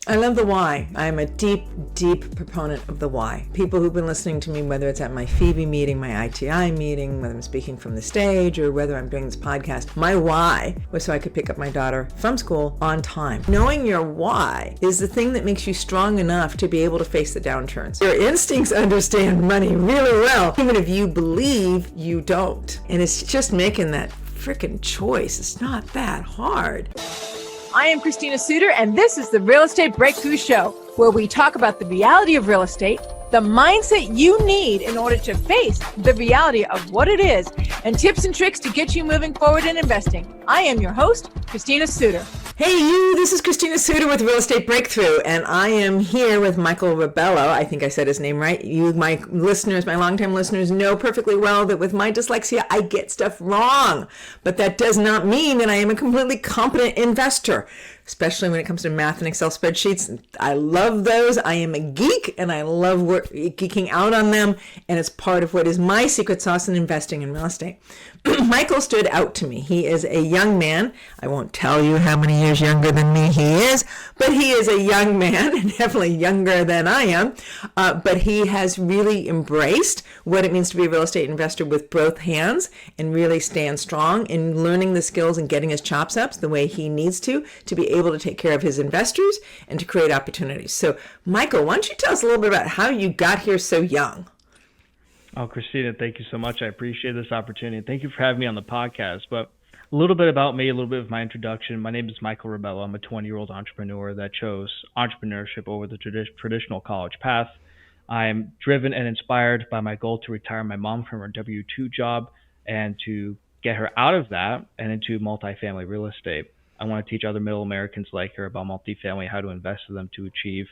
I love the why. I'm a deep, deep proponent of the why. People who've been listening to me, whether it's at my Phoebe meeting, my ITI meeting, whether I'm speaking from the stage, or whether I'm doing this podcast, my why was so I could pick up my daughter from school on time. Knowing your why is the thing that makes you strong enough to be able to face the downturns. Your instincts understand money really well, even if you believe you don't. And it's just making that freaking choice. It's not that hard. I am Christina Suter, and this is the Real Estate Breakthrough Show, where we talk about the reality of real estate, the mindset you need in order to face the reality of what it is, and tips and tricks to get you moving forward in investing. I am your host, Christina Suter. Hey you, this is Christina Suter with Real Estate Breakthrough, and I am here with Michael Rebello. I think I said his name right. You, my listeners, my longtime listeners, know perfectly well that with my dyslexia, I get stuff wrong. But that does not mean that I am a completely competent investor, especially when it comes to math and Excel spreadsheets. I love those. I am a geek, and I love geeking out on them, and it's part of what is my secret sauce in investing in real estate. Michael stood out to me. He is a young man. I won't tell you how many years younger than me he is, but he is a young man, and definitely younger than I am. But he has really embraced what it means to be a real estate investor with both hands and really stand strong in learning the skills and getting his chops up the way he needs to be able to take care of his investors and to create opportunities. So, Michael, why don't you tell us a little bit about how you got here so young? Oh, Christina, thank you so much. I appreciate this opportunity. Thank you for having me on the podcast. But a little bit about me, a little bit of my introduction. My name is Michael Rebello. I'm a 20-year-old entrepreneur that chose entrepreneurship over the traditional college path. I'm driven and inspired by my goal to retire my mom from her W-2 job and to get her out of that and into multifamily real estate. I want to teach other middle Americans like her about multifamily, how to invest in them to achieve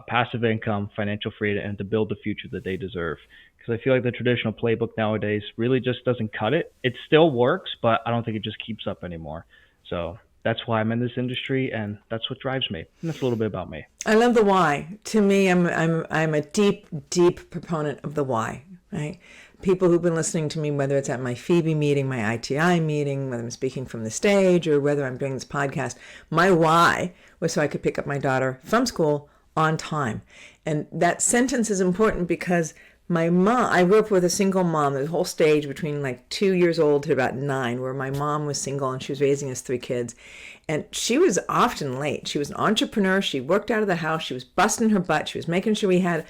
passive income, financial freedom, and to build the future that they deserve. Because I feel like the traditional playbook nowadays really just doesn't cut it. It still works, but I don't think it just keeps up anymore. So that's why I'm in this industry, and that's what drives me. And that's a little bit about me. I love the why. To me, I'm a deep, deep proponent of the why, right? People who've been listening to me, whether it's at my Phoebe meeting, my ITI meeting, whether I'm speaking from the stage, or whether I'm doing this podcast, my why was so I could pick up my daughter from school on time. And that sentence is important because my mom, I grew up with a single mom, the whole stage between like 2 years old to about 9, where my mom was single and she was raising us 3 kids. And she was often late. She was an entrepreneur. She worked out of the house. She was busting her butt. She was making sure we had,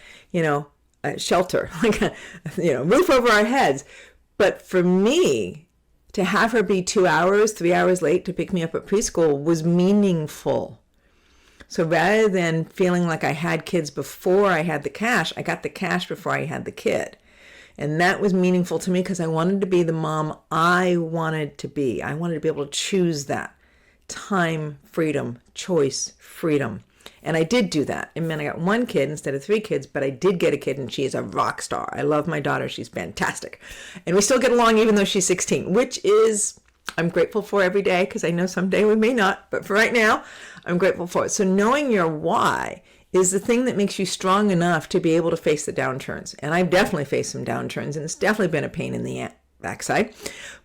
a shelter, like a, roof over our heads. But for me, to have her be 2 hours, 3 hours late to pick me up at preschool was meaningful. So rather than feeling like I had kids before I had the cash, I got the cash before I had the kid. And that was meaningful to me because I wanted to be the mom I wanted to be. I wanted to be able to choose that. Time, freedom, choice, freedom. And I did do that. It meant I got 1 kid instead of 3 kids, but I did get a kid and she is a rock star. I love my daughter. She's fantastic. And we still get along even though she's 16, which is I'm grateful for every day because I know someday we may not, but for right now, I'm grateful for it. So knowing your why is the thing that makes you strong enough to be able to face the downturns. And I've definitely faced some downturns, and it's definitely been a pain in the backside.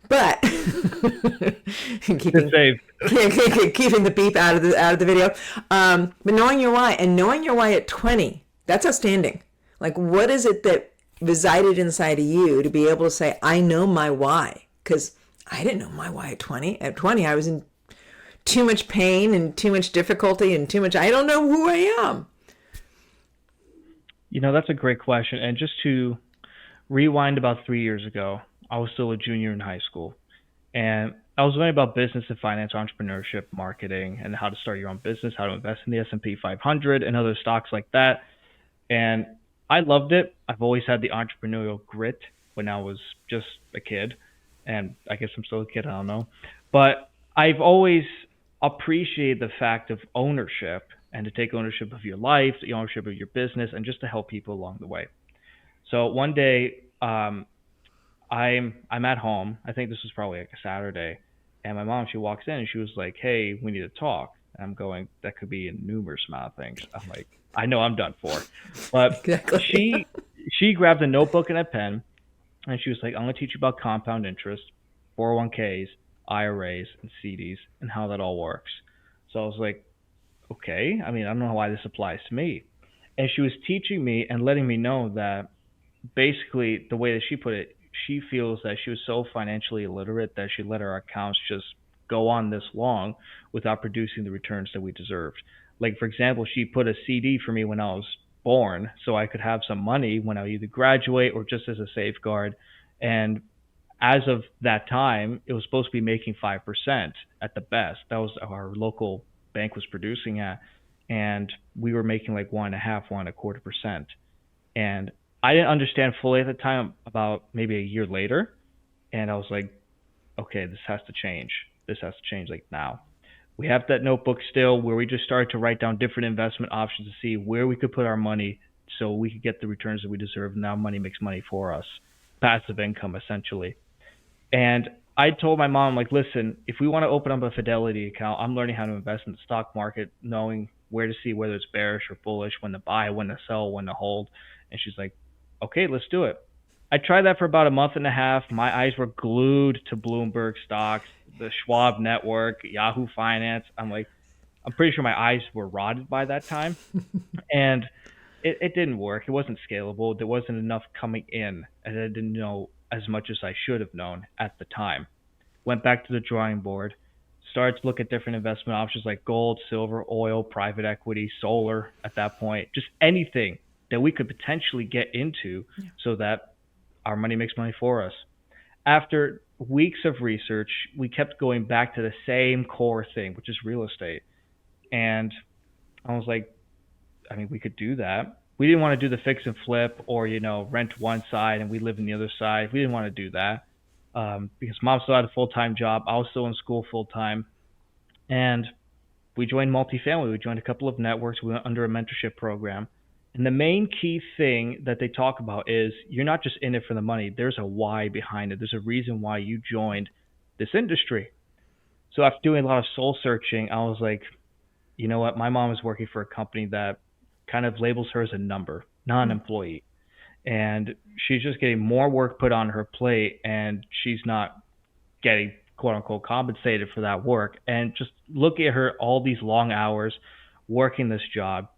But keeping the beep out of the video. But knowing your why, and knowing your why at 20, that's outstanding. Like, what is it that resided inside of you to be able to say, I know my why? Because I didn't know my why at 20. At 20, I was in too much pain and too much difficulty and too much, I don't know who I am. That's a great question. And just to rewind about 3 years ago, I was still a junior in high school. And I was learning about business and finance, entrepreneurship, marketing, and how to start your own business, how to invest in the S&P 500 and other stocks like that. And I loved it. I've always had the entrepreneurial grit when I was just a kid. And I guess I'm still a kid, I don't know. But I've always appreciated the fact of ownership and to take ownership of your life, the ownership of your business, and just to help people along the way. So one day, I'm at home. I think this was probably like a Saturday. And my mom, she walks in and she was like, hey, we need to talk. And I'm going, that could be in numerous amount of things. I'm like, I know I'm done for. But exactly. she grabbed a notebook and a pen. And she was like, I'm going to teach you about compound interest, 401ks, IRAs, and CDs, and how that all works. So I was like, okay, I mean, I don't know why this applies to me. And she was teaching me and letting me know that basically the way that she put it, she feels that she was so financially illiterate that she let our accounts just go on this long without producing the returns that we deserved. Like, for example, she put a CD for me when I was born so I could have some money when I either graduate or just as a safeguard. And as of that time, it was supposed to be making 5% at the best. That was our local bank was producing at. And we were making like 1.5, 1.25%. And I didn't understand fully at the time, about maybe a year later. And I was like, okay, this has to change. This has to change like now. We have that notebook still where we just started to write down different investment options to see where we could put our money so we could get the returns that we deserve. Now money makes money for us. Passive income, essentially. And I told my mom, like, listen, if we want to open up a Fidelity account, I'm learning how to invest in the stock market, knowing where to see whether it's bearish or bullish, when to buy, when to sell, when to hold. And she's like, okay, let's do it. I tried that for about a month and a half. My eyes were glued to Bloomberg stocks, the Schwab network, Yahoo Finance. I'm like, I'm pretty sure my eyes were rotted by that time. And it didn't work. It wasn't scalable. There wasn't enough coming in, and I didn't know as much as I should have known at the time. Went back to the drawing board, started to look at different investment options like gold, silver, oil, private equity, solar at that point, just anything that we could potentially get into so that our money makes money for us. After weeks of research, we kept going back to the same core thing, which is real estate. And I was like, I mean, we could do that. We didn't want to do the fix and flip or, rent one side and we live in the other side. We didn't want to do that because mom still had a full-time job. I was still in school full-time. And we joined Multifamily. We joined a couple of networks. We went under a mentorship program. And the main key thing that they talk about is you're not just in it for the money. There's a why behind it. There's a reason why you joined this industry. So after doing a lot of soul searching, I was like, you know what? My mom is working for a company that kind of labels her as a number, non-employee. And she's just getting more work put on her plate, and she's not getting quote unquote compensated for that work. And just look at her, all these long hours working this job,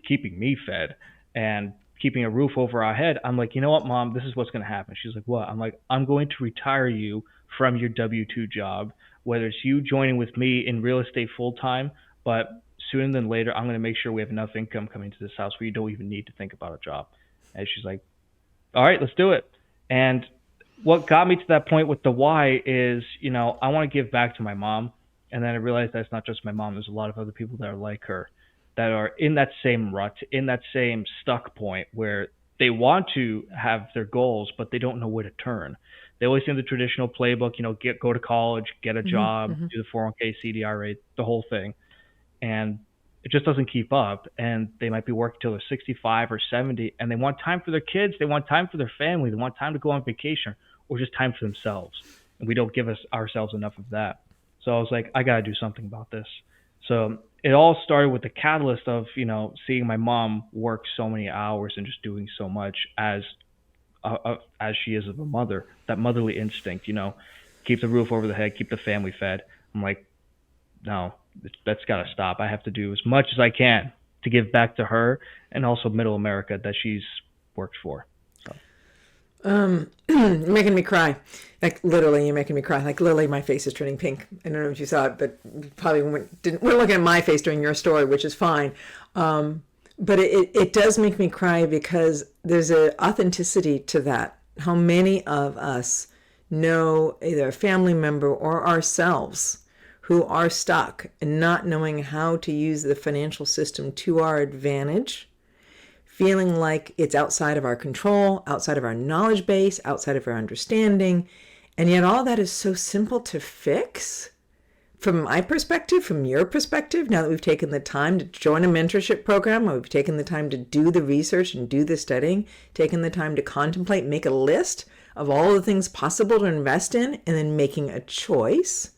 keeping me fed and keeping a roof over our head. I'm like, you know what, mom, this is what's going to happen. She's like, what? I'm like, I'm going to retire you from your W-2 job, whether it's you joining with me in real estate full time, but sooner than later, I'm going to make sure we have enough income coming to this house where you don't even need to think about a job. And she's like, all right, let's do it. And what got me to that point with the why is, I want to give back to my mom. And then I realized that's not just my mom. There's a lot of other people that are like her, that are in that same rut, in that same stuck point where they want to have their goals, but they don't know where to turn. They always think the traditional playbook, go to college, get a job, do the 401k, CDR rate, the whole thing. And it just doesn't keep up. And they might be working till they're 65 or 70, and they want time for their kids. They want time for their family. They want time to go on vacation or just time for themselves. And we don't give ourselves enough of that. So I was like, I got to do something about this. So it all started with the catalyst of, seeing my mom work so many hours and just doing so much as she is of a mother, that motherly instinct, keep the roof over the head, keep the family fed. I'm like, no, that's got to stop. I have to do as much as I can to give back to her and also middle America that she's worked for. So. You're making me cry. Like, literally, you're making me cry. Like, literally, my face is turning pink. I don't know if you saw it, but you probably weren't looking at my face during your story, which is fine. But it does make me cry because there's an authenticity to that. How many of us know either a family member or ourselves who are stuck and not knowing how to use the financial system to our advantage, feeling like it's outside of our control, outside of our knowledge base, outside of our understanding. And yet all that is so simple to fix. From my perspective, from your perspective, now that we've taken the time to join a mentorship program, or we've taken the time to do the research and do the studying, taken the time to contemplate, make a list of all the things possible to invest in, and then making a choice,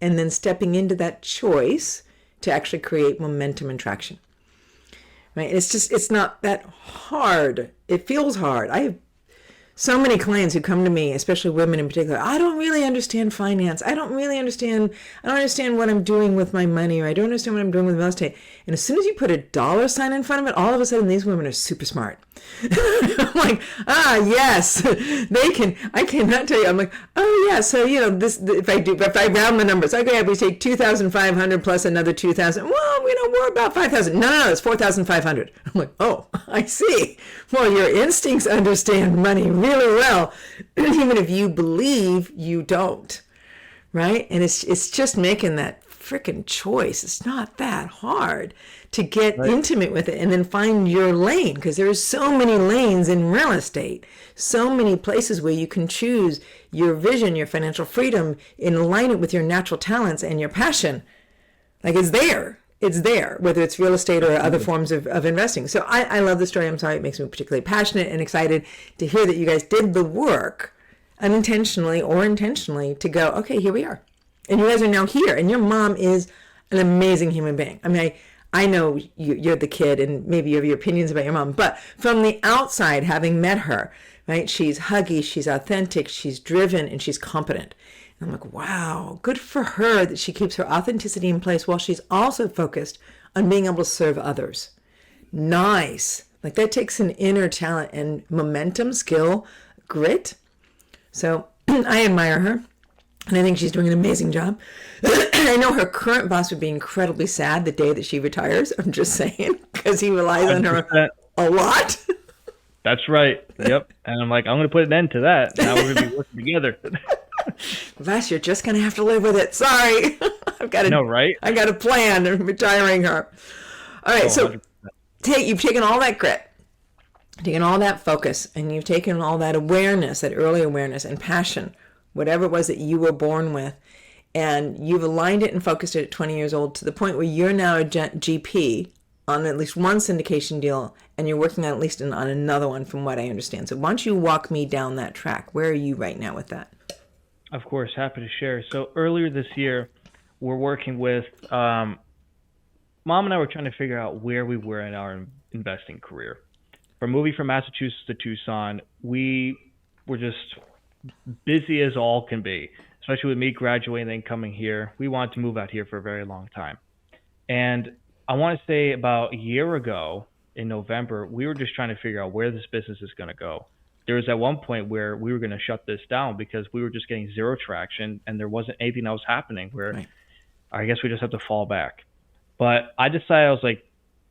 and then stepping into that choice to actually create momentum and traction. Right? It's not that hard. It feels hard. I have so many clients who come to me, especially women in particular, I don't really understand finance. I don't understand what I'm doing with my money, or I don't understand what I'm doing with real estate. And as soon as you put a dollar sign in front of it, all of a sudden these women are super smart. I'm like, yes, they can. I cannot tell you. I'm like, oh yeah, so this, if I round the numbers, okay, we take 2,500 plus another 2,000. Well, we're about 5,000. No, it's 4,500. I'm like, oh, I see. Well, your instincts understand money really well, even if you believe you don't, right? And it's just making that freaking choice. It's not that hard to get intimate with it and then find your lane, because there are so many lanes in real estate, so many places where you can choose your vision, your financial freedom, in alignment with your natural talents and your passion. Like it's there, whether it's real estate or other forms of investing. So I love the story. I'm sorry, it makes me particularly passionate and excited to hear that you guys did the work unintentionally or intentionally to go, okay, here we are. And you guys are now here, and your mom is an amazing human being. I mean, I know you're the kid, and maybe you have your opinions about your mom, but from the outside, having met her, right, she's huggy, she's authentic, she's driven, and she's competent. And I'm like, wow, good for her that she keeps her authenticity in place while she's also focused on being able to serve others. Nice. Like that takes an inner talent and momentum, skill, grit. So I admire her. And I think she's doing an amazing job. I know her current boss would be incredibly sad the day that she retires. I'm just saying, because he relies on her 100%. A lot. That's right. Yep. And I'm like, I'm going to put an end to that. Now we're going to be working together. Vash, you're just going to have to live with it. Sorry. I've got right? I got a plan of retiring her. All right. So 100%. You've taken all that grit, taken all that focus, and you've taken all that awareness, that early awareness and passion, whatever it was that you were born with, and you've aligned it and focused it at 20 years old to the point where you're now a GP on at least one syndication deal, and you're working on at least on another one from what I understand. So why don't you walk me down that track? Where are you right now with that? Of course, happy to share. So earlier this year, we're working with, Mom and I were trying to figure out where we were in our investing career. From moving from Massachusetts to Tucson, we were just busy as all can be, especially with me graduating and then coming here. We wanted to move out here for a very long time. And I want to say about a year ago in November, we were just trying to figure out where this business is going to go. There was at one point where we were going to shut this down because we were just getting zero traction and there wasn't anything else happening, where I guess we just have to fall back. But I decided, I was like,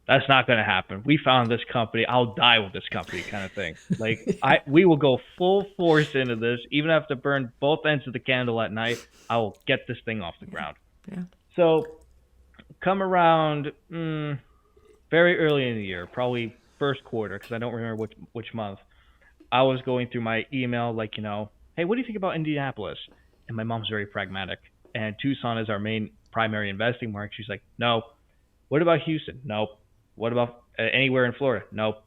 that's not going to happen. We found this company. I'll die with this company, kind of thing. Like we will go full force into this, even if I have to burn both ends of the candle at night. I will get this thing off the ground. Yeah. So come around very early in the year, probably first quarter, because I don't remember which month, I was going through my email, like, hey, what do you think about Indianapolis? And my mom's very pragmatic. And Tucson is our main primary investing market. She's like, no. What about Houston? Nope. What about anywhere in Florida? Nope.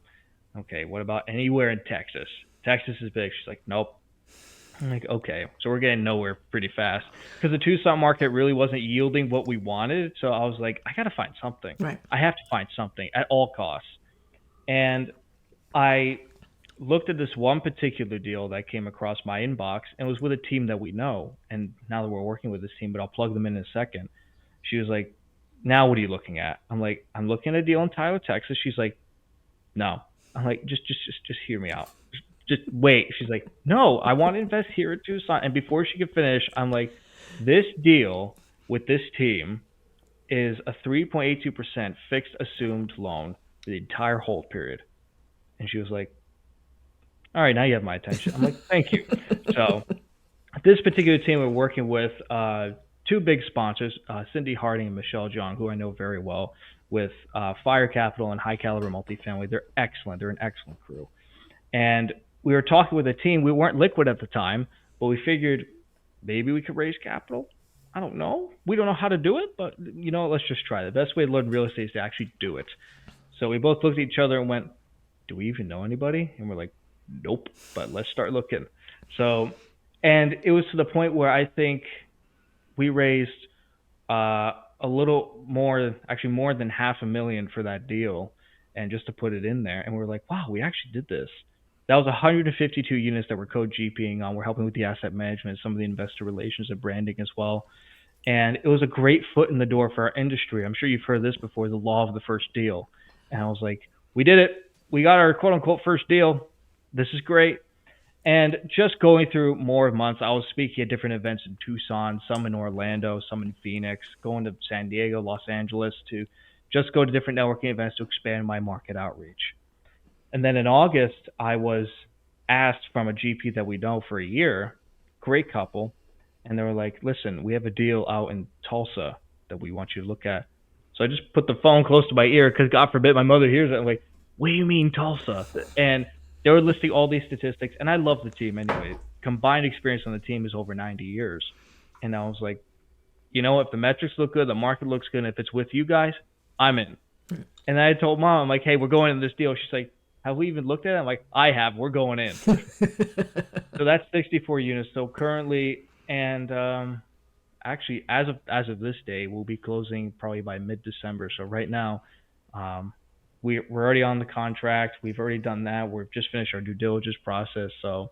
Okay, what about anywhere in Texas? Texas is big. She's like, nope. I'm like, okay. So we're getting nowhere pretty fast because the Tucson market really wasn't yielding what we wanted. So I was like, I got to find something. Right. I have to find something at all costs. And I looked at this one particular deal that came across my inbox, and it was with a team that we know. And now that we're working with this team, but I'll plug them in a second. She was like, now what are you looking at? I'm like, I'm looking at a deal in Tyler, Texas. She's like, no. I'm like, just hear me out. Just wait. She's like, no, I want to invest here at Tucson. And before she could finish, I'm like, this deal with this team is a 3.82% fixed assumed loan for the entire hold period. And she was like, all right, now you have my attention. I'm like, thank you. So this particular team we're working with, two big sponsors, Cindy Harding and Michelle Jong, who I know very well, with Fire Capital and High Caliber Multifamily. They're excellent. They're an excellent crew. And we were talking with a team. We weren't liquid at the time, but we figured maybe we could raise capital. I don't know. We don't know how to do it, but let's just try. The best way to learn real estate is to actually do it. So we both looked at each other and went, do we even know anybody? And we're like, nope, but let's start looking. So, and it was to the point where I think we raised a little more, actually more than $500,000 for that deal, and just to put it in there. And we're like, wow, we actually did this. That was 152 units that we're co-GPing on. We're helping with the asset management, some of the investor relations and branding as well. And it was a great foot in the door for our industry. I'm sure you've heard this before, the law of the first deal. And I was like, we did it. We got our quote unquote first deal. This is great. And just going through more months, I was speaking at different events in Tucson, some in Orlando, some in Phoenix, going to San Diego, Los Angeles to just go to different networking events to expand my market outreach. And then in August, I was asked from a GP that we know for a year, great couple, and they were like, listen, we have a deal out in Tulsa that we want you to look at. So I just put the phone close to my ear because God forbid my mother hears it. I'm like, what do you mean Tulsa? And they were listing all these statistics, and I love the team anyway. Combined experience on the team is over 90 years. And I was like, you know, if the metrics look good, the market looks good, and if it's with you guys, I'm in. And I told Mom, I'm like, hey, we're going into this deal. She's like, have we even looked at it? I'm like, I have. We're going in. So that's 64 units. So currently, and actually, as of this day, we'll be closing probably by mid-December. So right now, we're already on the contract. We've already done that. We've just finished our due diligence process. So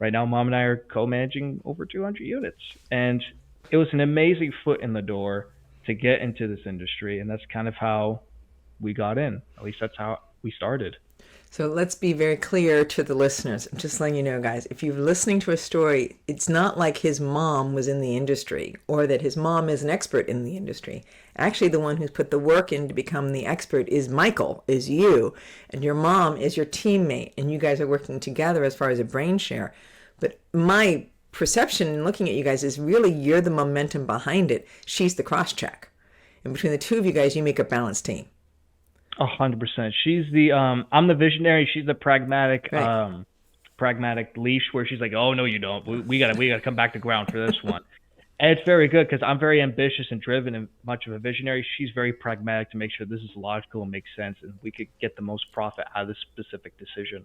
right now, Mom and I are co-managing over 200 units. And it was an amazing foot in the door to get into this industry. And that's kind of how we got in. At least that's how we started. So let's be very clear to the listeners. I'm just letting you know, guys, if you're listening to a story, it's not like his mom was in the industry or that his mom is an expert in the industry. Actually, the one who's put the work in to become the expert is Michael, is you. And your mom is your teammate. And you guys are working together as far as a brain share. But my perception in looking at you guys is really you're the momentum behind it. She's the cross-check. And between the two of you guys, you make a balanced team. 100%. She's the I'm the visionary. She's the pragmatic, Right. Pragmatic leash where she's like, oh no, you don't. We gotta come back to ground for this one. And it's very good because I'm very ambitious and driven and much of a visionary. She's very pragmatic to make sure this is logical and makes sense and we could get the most profit out of this specific decision.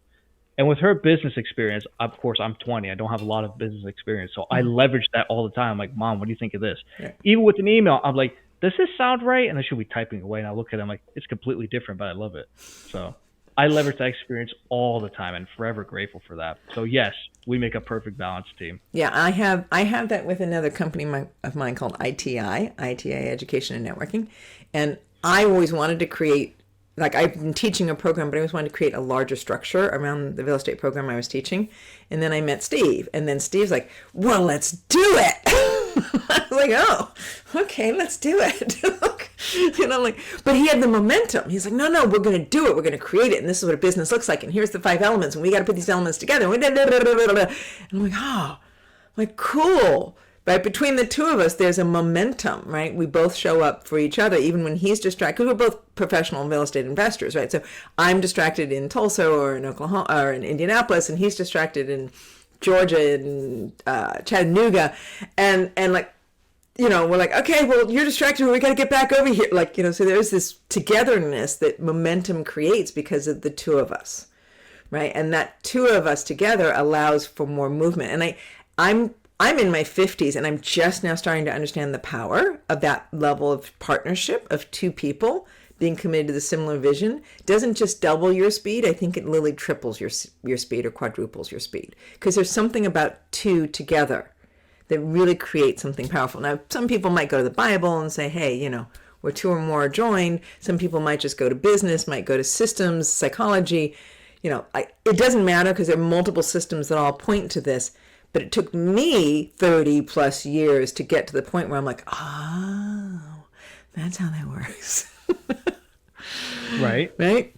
And with her business experience, of course, I'm 20. I don't have a lot of business experience, so I leverage that all the time. I'm like, Mom, what do you think of this? Yeah. Even with an email, I'm like, does this sound right? And then she'll be typing away, and I look at it, I'm like, it's completely different, but I love it. So I leverage that experience all the time and forever grateful for that. So yes, we make a perfect balanced team. Yeah, I have that with another company of mine called ITI Education and Networking. And I always wanted to create, like I've been teaching a program, but I always wanted to create a larger structure around the real estate program I was teaching. And then I met Steve. And then Steve's like, well, let's do it. I was like, oh, okay, let's do it. You know, like, but he had the momentum. He's like, no, we're going to do it. We're going to create it. And this is what a business looks like. And here's the 5 elements. And we got to put these elements together. And I'm like, oh, like, cool. Right? Between the two of us, there's a momentum, right? We both show up for each other, even when he's distracted, because we're both professional real estate investors, right? So I'm distracted in Tulsa or in Oklahoma or in Indianapolis, and he's distracted in Georgia and Chattanooga, and like, you know, we're like, okay, well, you're distracted, we got to get back over here, like, you know. So there's this togetherness that momentum creates because of the two of us, right? And that two of us together allows for more movement. And I'm in my 50s, and I'm just now starting to understand the power of that level of partnership of two people being committed to the similar vision. It doesn't just double your speed. I think it literally triples your speed or quadruples your speed, because there's something about two together that really creates something powerful. Now, some people might go to the Bible and say, hey, you know, where two or more are joined. Some people might just go to business, might go to systems, psychology. You know, it doesn't matter because there are multiple systems that all point to this. But it took me 30 plus years to get to the point where I'm like, oh, that's how that works. Right. Right?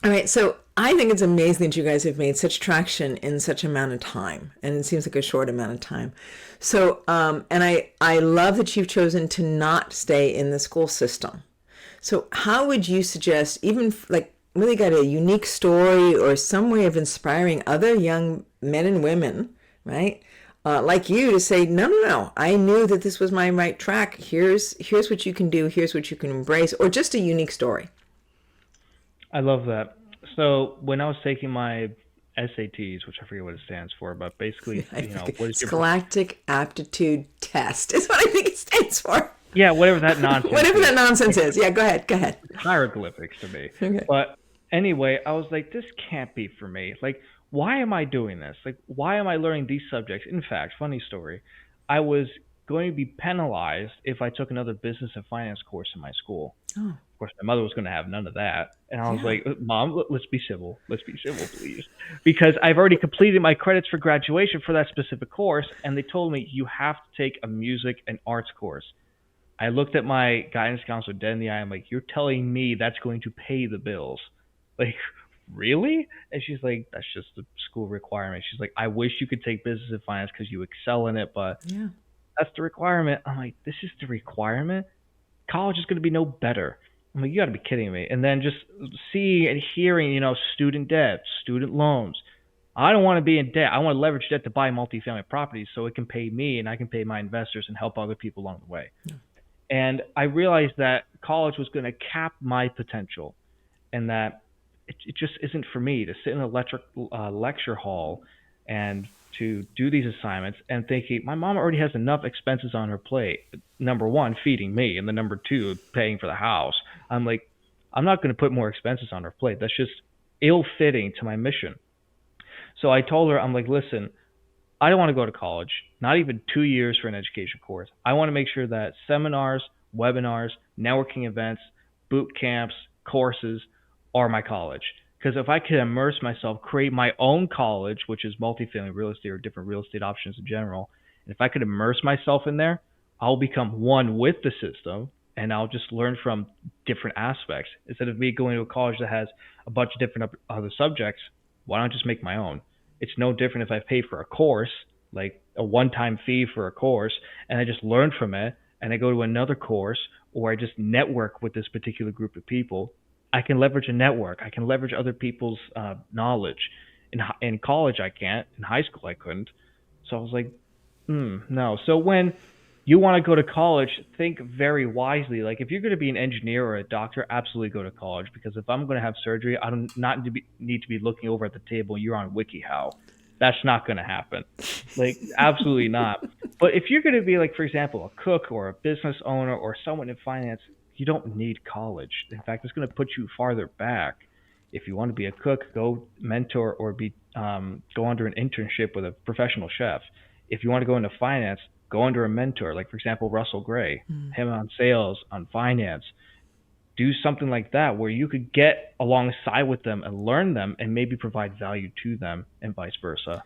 All right. So I think it's amazing that you guys have made such traction in such amount of time. And it seems like a short amount of time. So, and I love that you've chosen to not stay in the school system. So how would you suggest, even like really got a unique story or some way of inspiring other young men and women, right? Like you, to say, no, I knew that this was my right track. Here's what you can do. Here's what you can embrace, or just a unique story. I love that. So when I was taking my SATs, which I forget what it stands for, but basically, you know, what is your Scholastic Aptitude Test is what I think it stands for. Yeah, whatever that nonsense. Whatever that nonsense is. Yeah, go ahead. Hieroglyphics to me. Okay. But anyway, I was like, this can't be for me. Like, why am I doing this? Like, why am I learning these subjects? In fact, funny story, I was going to be penalized if I took another business and finance course in my school. Oh, Of course, my mother was going to have none of that. And I was yeah. like, Mom, let's be civil. Let's be civil, please. Because I've already completed my credits for graduation for that specific course. And they told me you have to take a music and arts course. I looked at my guidance counselor dead in the eye. I'm like, you're telling me that's going to pay the bills? Like, really? And she's like, that's just the school requirement. She's like, I wish you could take business and finance because you excel in it, but Yeah. that's the requirement. I'm like, this is the requirement? College is going to be no better. I'm like, you got to be kidding me. And then just seeing and hearing, student debt, student loans. I don't want to be in debt. I want to leverage debt to buy multifamily properties so it can pay me and I can pay my investors and help other people along the way. Yeah. And I realized that college was going to cap my potential and that it just isn't for me to sit in a lecture hall and to do these assignments and thinking my mom already has enough expenses on her plate. Number one, feeding me, and the number two, paying for the house. I'm like, I'm not going to put more expenses on her plate. That's just ill-fitting to my mission. So I told her, I'm like, listen, I don't want to go to college, not even 2 years for an education course. I want to make sure that seminars, webinars, networking events, boot camps, courses are my college. Because if I could immerse myself, create my own college, which is multifamily real estate or different real estate options in general, and if I could immerse myself in there, I'll become one with the system and I'll just learn from different aspects. Instead of me going to a college that has a bunch of different other subjects, why don't I just make my own? It's no different if I pay for a course, like a one-time fee for a course, and I just learn from it, and I go to another course, or I just network with this particular group of people. I can leverage a network. I can leverage other people's knowledge. In college, I can't. In high school, I couldn't. So I was like, no. So when you want to go to college, think very wisely. Like if you're going to be an engineer or a doctor, absolutely go to college. Because if I'm going to have surgery, I don't not need to be looking over at the table. You're on WikiHow. That's not going to happen. Like absolutely not. But if you're going to be like, for example, a cook or a business owner or someone in finance, you don't need college. In fact, it's going to put you farther back. If you want to be a cook, go mentor or go under an internship with a professional chef. If you want to go into finance, go under a mentor, like for example, Russell Gray, him on sales, on finance. Do something like that where you could get alongside with them and learn them and maybe provide value to them and vice versa.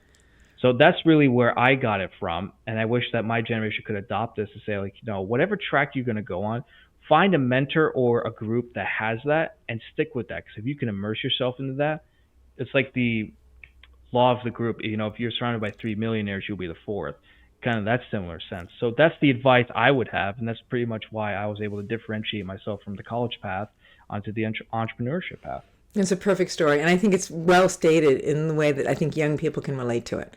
So that's really where I got it from. And I wish that my generation could adopt this to say, like, whatever track you're going to go on, find a mentor or a group that has that and stick with that. Because if you can immerse yourself into that, it's like the law of the group. If you're surrounded by 3 millionaires, you'll be the fourth. Kind of that similar sense. So that's the advice I would have. And that's pretty much why I was able to differentiate myself from the college path onto the entrepreneurship path. It's a perfect story. And I think it's well stated in the way that I think young people can relate to it.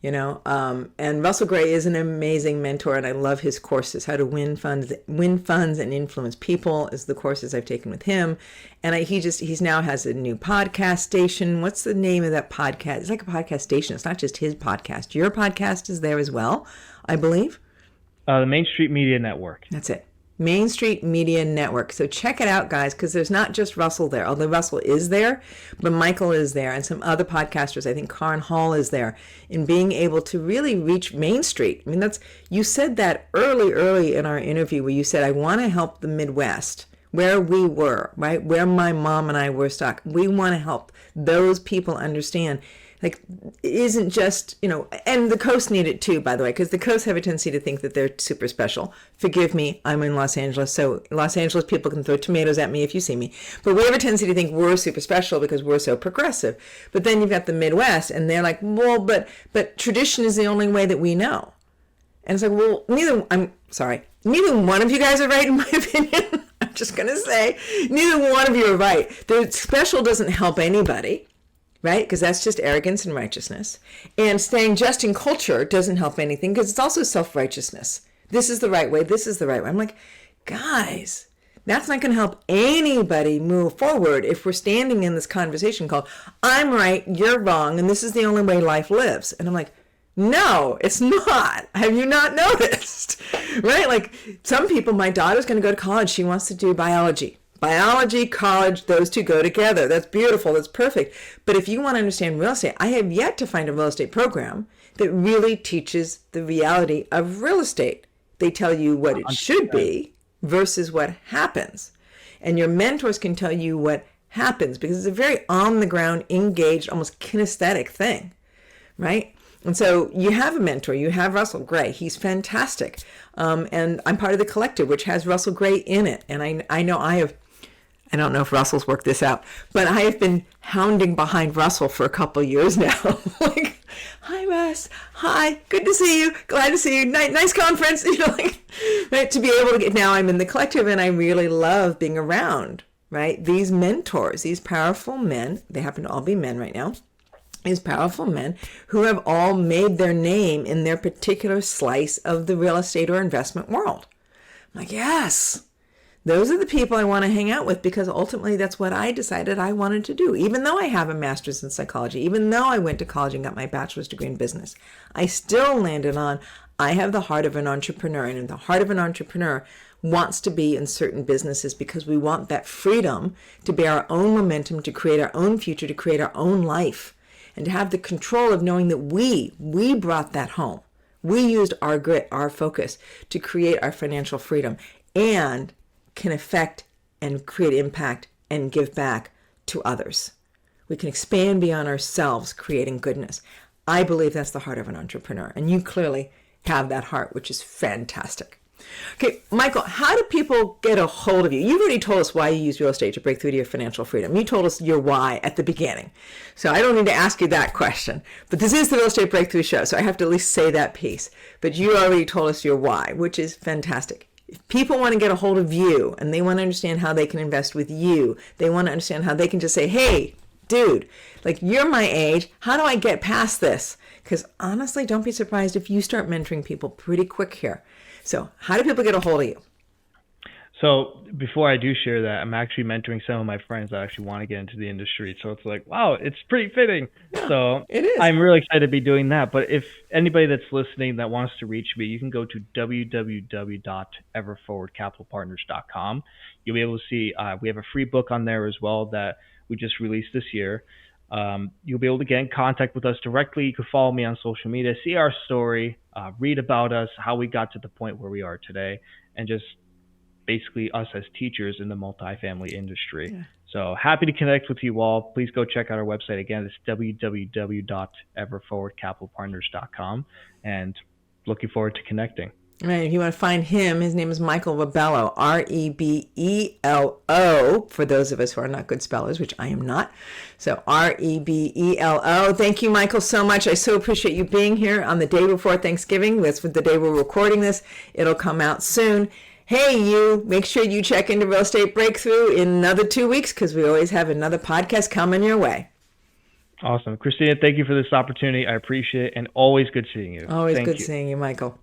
And Russell Gray is an amazing mentor, and I love his courses. How to win funds and influence people is the courses I've taken with him. And he's now has a new podcast station. What's the name of that podcast? It's like a podcast station. It's not just his podcast. Your podcast is there as well, I believe. The Main Street Media Network. That's it. Main Street Media Network. So check it out, guys, because there's not just Russell there, although Russell is there, but Michael is there and some other podcasters. I think Karin Hall is there in being able to really reach Main Street. I mean, you said that early in our interview where you said, I want to help the Midwest, where we were, right? Where my mom and I were stuck. We want to help those people understand. Like, it isn't just, and the coast need it too, by the way, because the coast have a tendency to think that they're super special. Forgive me, I'm in Los Angeles, so Los Angeles people can throw tomatoes at me if you see me. But we have a tendency to think we're super special because we're so progressive. But then you've got the Midwest, and they're like, well, but tradition is the only way that we know. And it's like, well, neither one of you guys are right, in my opinion. I'm just going to say, neither one of you are right. The special doesn't help anybody. Right? Because that's just arrogance and righteousness. And staying just in culture doesn't help anything because it's also self-righteousness. This is the right way. This is the right way. I'm like, guys, that's not going to help anybody move forward if we're standing in this conversation called, I'm right, you're wrong, and this is the only way life lives. And I'm like, no, it's not. Have you not noticed? Right? Like some people, my daughter's going to go to college. She wants to do biology. Biology, college, those two go together. That's beautiful. That's perfect. But if you want to understand real estate, I have yet to find a real estate program that really teaches the reality of real estate. They tell you what it should be versus what happens. And your mentors can tell you what happens because it's a very on the ground, engaged, almost kinesthetic thing, right? And so you have a mentor. You have Russell Gray. He's fantastic. And I'm part of the collective, which has Russell Gray in it. And I know I don't know if Russell's worked this out, but I have been hounding behind Russell for a couple of years now. Like, hi, Russ. Hi. Good to see you. Glad to see you. Nice conference. Right? To be able to get, now I'm in the collective and I really love being around, right? These mentors, these powerful men, they happen to all be men right now, these powerful men who have all made their name in their particular slice of the real estate or investment world. I'm like, yes. Those are the people I want to hang out with because ultimately that's what I decided I wanted to do. Even though I have a master's in psychology, even though I went to college and got my bachelor's degree in business, I still landed on I have the heart of an entrepreneur. And the heart of an entrepreneur wants to be in certain businesses because we want that freedom to be our own momentum, to create our own future, to create our own life, and to have the control of knowing that we brought that home. We used our grit, our focus to create our financial freedom and can affect and create impact and give back to others. We can expand beyond ourselves, creating goodness. I believe that's the heart of an entrepreneur. And you clearly have that heart, which is fantastic. Okay, Michael, how do people get a hold of you? You've already told us why you use real estate to break through to your financial freedom. You told us your why at the beginning. So I don't need to ask you that question. But this is the Real Estate Breakthrough Show, so I have to at least say that piece. But you already told us your why, which is fantastic. If people want to get a hold of you and they want to understand how they can invest with you, they want to understand how they can just say, hey, dude, like you're my age. How do I get past this? Because honestly, don't be surprised if you start mentoring people pretty quick here. So how do people get a hold of you? So before I do share that, I'm actually mentoring some of my friends that actually want to get into the industry. So it's like, wow, it's pretty fitting. Yeah, so it is. I'm really excited to be doing that. But if anybody that's listening that wants to reach me, you can go to www.everforwardcapitalpartners.com. You'll be able to see we have a free book on there as well that we just released this year. You'll be able to get in contact with us directly. You can follow me on social media, see our story, read about us, how we got to the point where we are today, and just basically us as teachers in the multifamily industry. Yeah. So happy to connect with you all. Please go check out our website. Again, it's www.everforwardcapitalpartners.com, and looking forward to connecting. Right. If you want to find him, his name is Michael Rebello, Rebelo, for those of us who are not good spellers, which I am not. So Rebelo. Thank you, Michael, so much. I so appreciate you being here on the day before Thanksgiving. That's the day we're recording this. It'll come out soon. Hey, you, make sure you check into Real Estate Breakthrough in another 2 weeks because we always have another podcast coming your way. Awesome. Christina, thank you for this opportunity. I appreciate it, and always good seeing you. Always good seeing you, Michael.